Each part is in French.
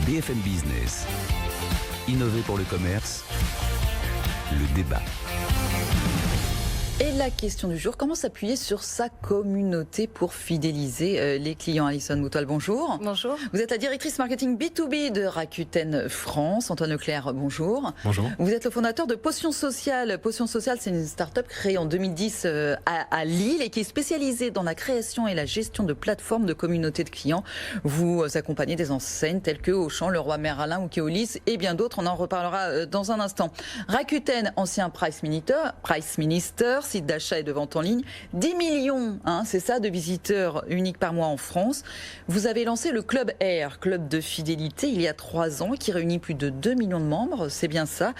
BFM Business. Innover pour le commerce. Le débat. Et la question du jour, comment s'appuyer sur sa communauté pour fidéliser les clients? Alison Moutoil, bonjour. Bonjour. Vous êtes la directrice marketing B2B de Rakuten France. Antoine Leclerc, bonjour. Bonjour. Vous êtes le fondateur de Potion Sociale. Potion Sociale, c'est une start-up créée en 2010 à Lille et qui est spécialisée dans la création et la gestion de plateformes de communautés de clients. Vous accompagnez des enseignes telles que Auchan, Leroy Merlin ou Keolis et bien d'autres. On en reparlera dans un instant. Rakuten, ancien Price Minister, site d'achat et de vente en ligne, 10 millions, c'est ça, de visiteurs uniques par mois en France. Vous avez lancé le Club Air, club de fidélité, il y a 3 ans, qui réunit plus de 2 millions de membres, c'est bien ça.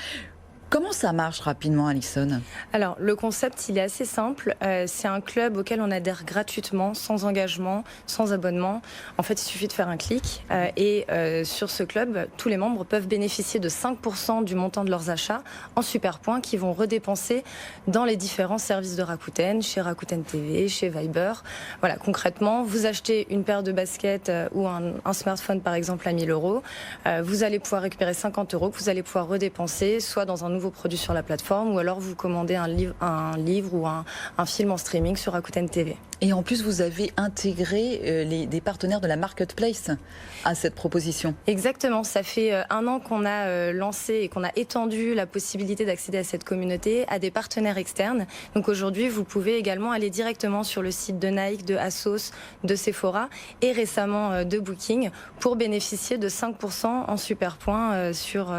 Comment ça marche rapidement, Alison? Alors, le concept, il est assez simple. C'est un club auquel on adhère gratuitement, sans engagement, sans abonnement. En fait, il suffit de faire un clic. Sur ce club, tous les membres peuvent bénéficier de 5% du montant de leurs achats en super points qu'ils vont redépenser dans les différents services de Rakuten, chez Rakuten TV, chez Viber. Voilà, concrètement, vous achetez une paire de baskets ou un smartphone, par exemple, à 1 000 €. Vous allez pouvoir récupérer 50 € que vous allez pouvoir redépenser, soit dans un nouveau produit sur la plateforme, ou alors vous commandez un livre ou un film en streaming sur Rakuten TV. Et en plus, vous avez intégré des partenaires de la marketplace à cette proposition. Exactement, ça fait 1 an qu'on a lancé et qu'on a étendu la possibilité d'accéder à cette communauté à des partenaires externes. Donc aujourd'hui, vous pouvez également aller directement sur le site de Nike, de Asos, de Sephora et récemment de Booking pour bénéficier de 5% en super points sur...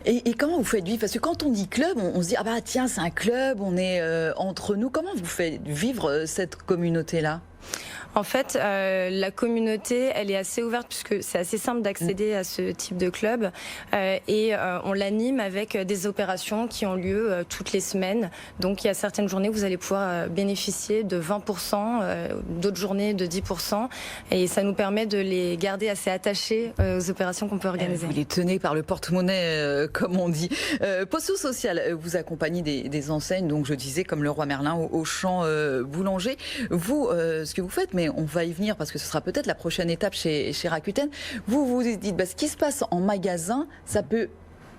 Et comment vous faites vivre? Parce que quand on dit club, on se dit, ah bah tiens, c'est un club, on est entre nous. Comment vous faites vivre cette communauté-là? En fait, la communauté, elle est assez ouverte puisque c'est assez simple d'accéder à ce type de club on l'anime avec des opérations qui ont lieu toutes les semaines. Donc il y a certaines journées où vous allez pouvoir bénéficier de 20%, d'autres journées de 10%, et ça nous permet de les garder assez attachés aux opérations qu'on peut organiser. Vous les tenez par le porte-monnaie, comme on dit. Potion Sociale, vous accompagnez des enseignes, donc je disais comme Leroy Merlin, Auchan, Boulanger. Vous, ce que vous faites, mais on va y venir parce que ce sera peut-être la prochaine étape chez Rakuten. Vous vous dites, ce qui se passe en magasin, ça peut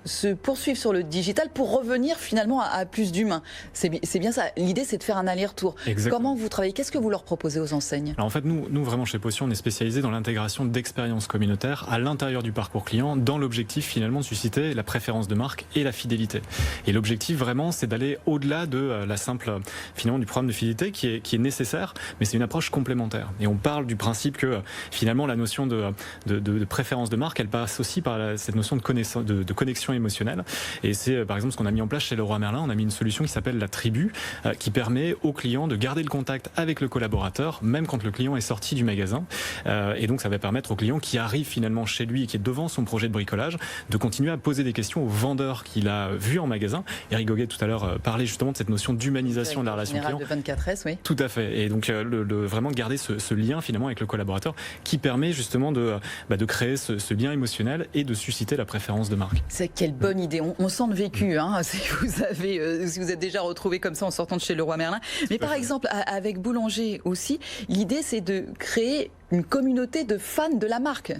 se poursuivre sur le digital pour revenir finalement à plus d'humains. C'est bien ça. L'idée, c'est de faire un aller-retour. Exactement. Comment vous travaillez? Qu'est-ce que vous leur proposez aux enseignes? Alors en fait, nous vraiment chez Potion, on est spécialisé dans l'intégration d'expériences communautaires à l'intérieur du parcours client, dans l'objectif finalement de susciter la préférence de marque et la fidélité. Et l'objectif vraiment, c'est d'aller au-delà de la simple finalement du programme de fidélité qui est nécessaire, mais c'est une approche complémentaire. Et on parle du principe que finalement la notion de préférence de marque, elle passe aussi par cette notion de connexion émotionnelle. Et c'est par exemple ce qu'on a mis en place chez Leroy Merlin. On a mis une solution qui s'appelle la tribu, qui permet aux clients de garder le contact avec le collaborateur, même quand le client est sorti du magasin. Et donc ça va permettre au client qui arrive finalement chez lui et qui est devant son projet de bricolage de continuer à poser des questions au vendeur qu'il a vu en magasin. Eric Goguet tout à l'heure parlait justement de cette notion d'humanisation de la relation client. De 24S, oui. Tout à fait. Et donc vraiment garder ce lien finalement avec le collaborateur qui permet justement de créer ce lien émotionnel et de susciter la préférence de marque. C'est quelle bonne idée. On sent le vécu, si vous êtes déjà retrouvé comme ça en sortant de chez Leroy Merlin. Mais par exemple, avec Boulanger aussi, l'idée c'est de créer une communauté de fans de la marque.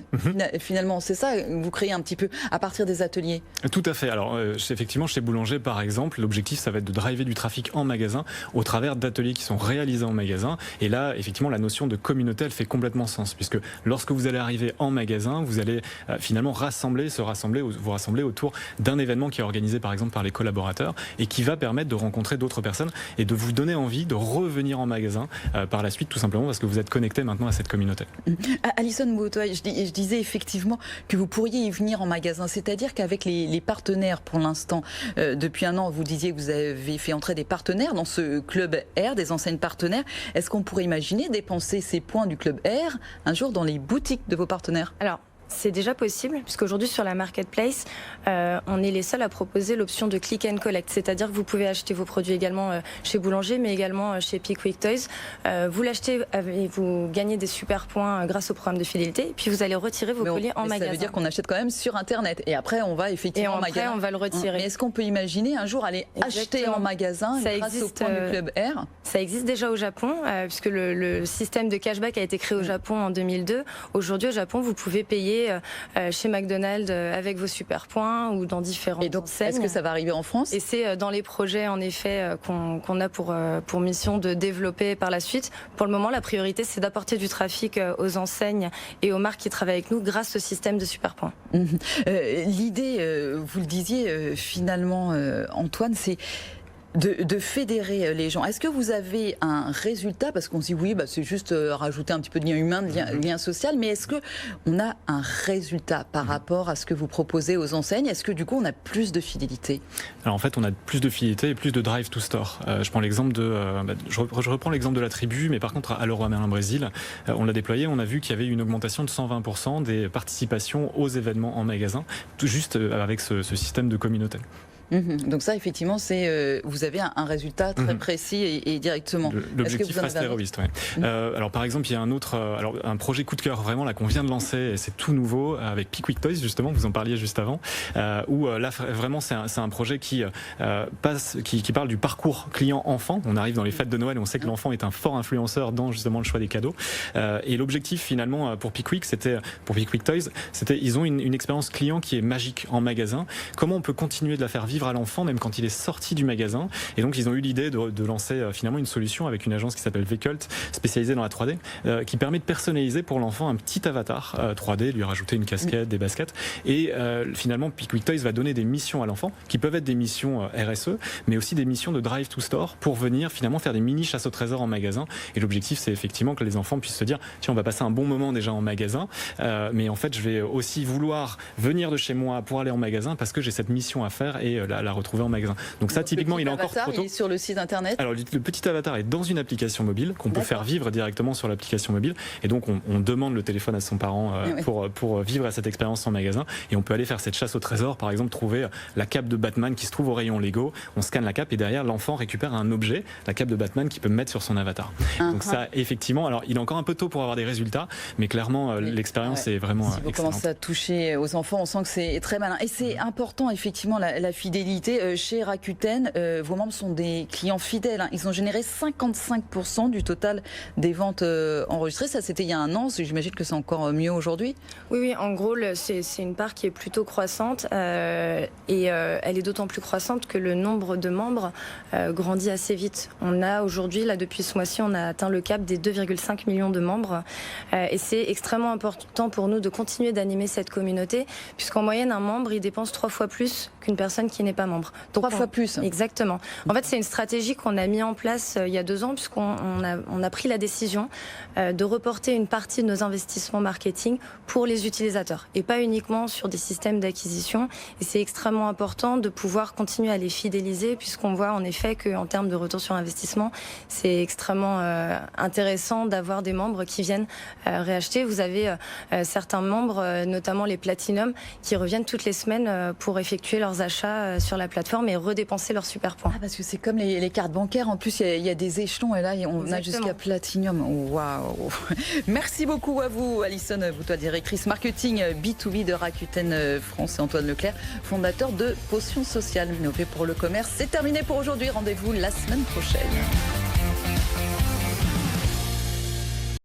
Finalement, c'est ça que vous créez un petit peu à partir des ateliers. Tout à fait. Alors, effectivement, chez Boulanger, par exemple, l'objectif, ça va être de driver du trafic en magasin au travers d'ateliers qui sont réalisés en magasin. Et là, effectivement, la notion de communauté, elle fait complètement sens, puisque lorsque vous allez arriver en magasin, vous allez finalement vous rassembler autour d'un événement qui est organisé, par exemple, par les collaborateurs et qui va permettre de rencontrer d'autres personnes et de vous donner envie de revenir en magasin par la suite, tout simplement parce que vous êtes connecté maintenant à cette communauté. Alison Moutoil, je disais effectivement que vous pourriez y venir en magasin, c'est-à-dire qu'avec les partenaires pour l'instant, depuis 1 an, vous disiez que vous avez fait entrer des partenaires dans ce Club Air, des enseignes partenaires. Est-ce qu'on pourrait imaginer dépenser ces points du Club Air un jour dans les boutiques de vos partenaires? Alors, c'est déjà possible, puisqu'aujourd'hui sur la marketplace, on est les seuls à proposer l'option de click and collect, c'est-à-dire que vous pouvez acheter vos produits également chez Boulanger, mais également chez Pickwick Toys. Vous l'achetez et vous gagnez des super points grâce au programme de fidélité, et puis vous allez retirer vos colis en magasin. Ça veut dire qu'on achète quand même sur Internet, et après on va effectivement en magasin. On va le retirer. Mais est-ce qu'on peut imaginer un jour aller acheter en magasin grâce au point du Club Air? Ça existe déjà au Japon, puisque le système de cashback a été créé au Japon en 2002. Aujourd'hui au Japon, vous pouvez payer aller chez McDonald's avec vos super points ou dans différentes Et donc, enseignes. est-ce que ça va arriver en France? Et c'est dans les projets, en effet, qu'on a pour mission de développer par la suite. Pour le moment, la priorité, c'est d'apporter du trafic aux enseignes et aux marques qui travaillent avec nous grâce au système de super points. L'idée, vous le disiez finalement, Antoine, c'est de fédérer les gens. Est-ce que vous avez un résultat? Parce qu'on se dit oui, c'est juste rajouter un petit peu de lien humain, de lien social, mais est-ce qu'on a un résultat par rapport à ce que vous proposez aux enseignes? Est-ce que du coup on a plus de fidélité? Alors en fait, on a plus de fidélité et plus de drive to store. Je prends l'exemple je reprends l'exemple de la tribu, mais par contre à Leroy Merlin Brésil, on l'a déployé, on a vu qu'il y avait une augmentation de 120% des participations aux événements en magasin, tout juste avec ce système de communauté. Donc ça, effectivement, vous avez un résultat très précis et directement. L'objectif reste terroriste. Ouais. Alors par exemple, il y a un projet coup de cœur vraiment là qu'on vient de lancer, et c'est tout nouveau avec Pickwick Toys justement, vous en parliez juste avant, où là vraiment c'est un projet qui parle du parcours client enfant. On arrive dans les fêtes de Noël, et on sait que l'enfant est un fort influenceur dans justement le choix des cadeaux. Et l'objectif finalement pour Pickwick Toys, c'était ils ont une expérience client qui est magique en magasin. Comment on peut continuer de la faire vivre à l'enfant même quand il est sorti du magasin? Et donc ils ont eu l'idée de lancer finalement une solution avec une agence qui s'appelle Vcult, spécialisée dans la 3D, qui permet de personnaliser pour l'enfant un petit avatar 3D, lui rajouter une casquette, des baskets, et finalement Pickwick Toys va donner des missions à l'enfant qui peuvent être des missions RSE, mais aussi des missions de drive to store pour venir finalement faire des mini chasses au trésor en magasin. Et l'objectif, c'est effectivement que les enfants puissent se dire tiens, on va passer un bon moment déjà en magasin, mais en fait je vais aussi vouloir venir de chez moi pour aller en magasin parce que j'ai cette mission à faire et la retrouver en magasin. Donc ça, typiquement, il est encore trop tôt. Il est sur le site internet. Alors le petit avatar est dans une application mobile qu'on peut faire vivre directement sur l'application mobile, et donc on demande le téléphone à son parent pour vivre cette expérience en magasin, et on peut aller faire cette chasse au trésor, par exemple trouver la cape de Batman qui se trouve au rayon Lego, on scanne la cape et derrière l'enfant récupère un objet, la cape de Batman, qui peut mettre sur son avatar. Donc ça, effectivement, alors il est encore un peu tôt pour avoir des résultats, mais clairement l'expérience est vraiment excellente. Si vous commencez à toucher aux enfants, on sent que c'est très malin. Et c'est important, effectivement, la fidélité. Chez Rakuten, vos membres sont des clients fidèles. Ils ont généré 55% du total des ventes enregistrées. Ça, c'était il y a un an. J'imagine que c'est encore mieux aujourd'hui. Oui, en gros, c'est une part qui est plutôt croissante. Et elle est d'autant plus croissante que le nombre de membres grandit assez vite. On a aujourd'hui, là, depuis ce mois-ci, on a atteint le cap des 2,5 millions de membres. Et c'est extrêmement important pour nous de continuer d'animer cette communauté, puisqu'en moyenne, un membre, il dépense 3 fois plus qu'une personne qui n'est pas membre. Donc 3 fois plus. Exactement. En fait, c'est une stratégie qu'on a mis en place il y a 2 ans, puisqu'on a pris la décision de reporter une partie de nos investissements marketing pour les utilisateurs et pas uniquement sur des systèmes d'acquisition. Et c'est extrêmement important de pouvoir continuer à les fidéliser, puisqu'on voit en effet qu'en termes de retour sur investissement, c'est extrêmement intéressant d'avoir des membres qui viennent réacheter. Vous avez certains membres, notamment les Platinum, qui reviennent toutes les semaines pour effectuer leurs achats sur la plateforme et redépenser leurs super points. Parce que c'est comme les cartes bancaires. En plus, il y a des échelons et là, on a jusqu'à Platinum. Waouh. Merci beaucoup à vous, Alison Boutois, directrice marketing B2B de Rakuten France, et Antoine Leclerc, fondateur de Potion Sociale, innové pour le commerce. C'est terminé pour aujourd'hui. Rendez-vous la semaine prochaine.